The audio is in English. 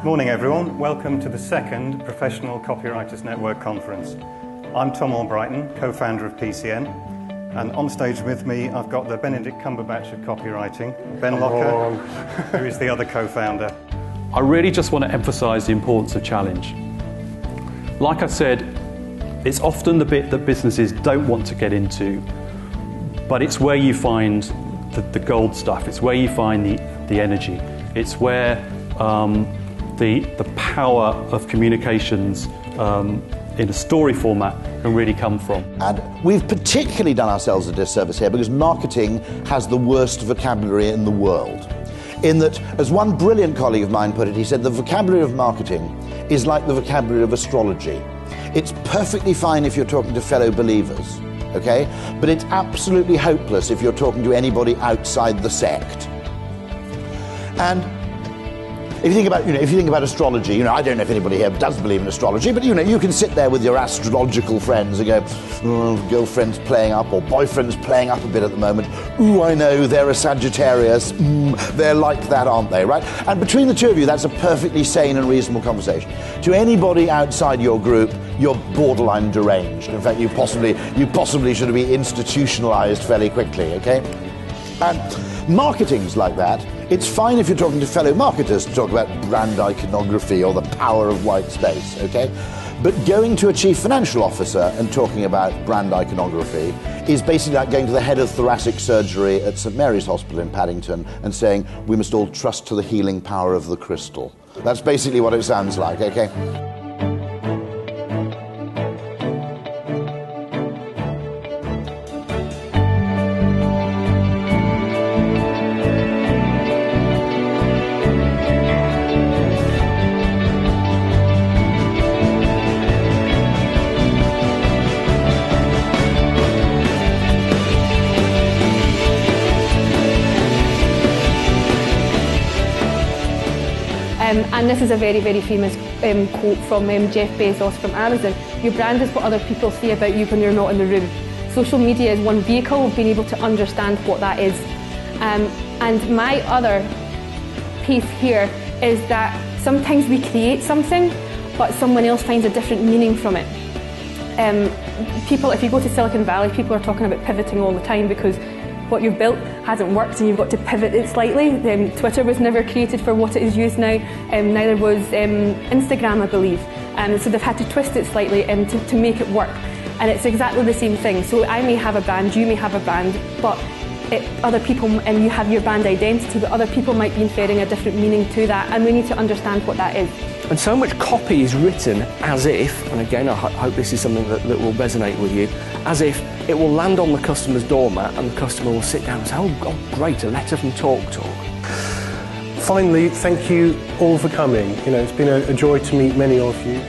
Morning everyone, welcome to the second Professional Copywriters Network conference. I'm Tom Albrighton, co-founder of PCN, and on stage with me I've got the Benedict Cumberbatch of copywriting, Ben Locker, who is the other co-founder. I really just want to emphasise the importance of challenge. Like I said, it's often the bit that businesses don't want to get into, but it's where you find the gold stuff, it's where you find the energy, it's where the power of communications in a story format can really come from. And we've particularly done ourselves a disservice here because marketing has the worst vocabulary in the world. In that, as one brilliant colleague of mine put it, he said the vocabulary of marketing is like the vocabulary of astrology. It's perfectly fine if you're talking to fellow believers, okay? But it's absolutely hopeless if you're talking to anybody outside the sect. And if you think about astrology, I don't know if anybody here does believe in astrology, but you can sit there with your astrological friends and go, oh, girlfriend's playing up or boyfriend's playing up a bit at the moment. Ooh, I know, they're a Sagittarius. They're like that, aren't they, right? And between the two of you, that's a perfectly sane and reasonable conversation. To anybody outside your group, you're borderline deranged. In fact, you possibly should be institutionalized fairly quickly, okay? And marketing's like that. It's fine if you're talking to fellow marketers to talk about brand iconography or the power of white space, okay? But going to a chief financial officer and talking about brand iconography is basically like going to the head of thoracic surgery at St Mary's Hospital in Paddington and saying, we must all trust to the healing power of the crystal. That's basically what it sounds like, okay? And this is a very, very famous quote from Jeff Bezos from Amazon. Your brand is what other people say about you when you're not in the room. Social media is one vehicle of being able to understand what that is. And my other piece here is that sometimes we create something, but someone else finds a different meaning from it. People, if you go to Silicon Valley, people are talking about pivoting all the time because what you've built hasn't worked and you've got to pivot it slightly. Twitter was never created for what it is used now, neither was Instagram, I believe. So they've had to twist it slightly to make it work. And it's exactly the same thing. So I may have a brand, you may have a brand, but other people, and you have your brand identity, but other people might be inferring a different meaning to that, and we need to understand what that is. And so much copy is written as if, and again I hope this is something that will resonate with you, as if it will land on the customer's doormat and the customer will sit down and say, oh great, a letter from Talk. Finally, thank you all for coming. It's been a joy to meet many of you.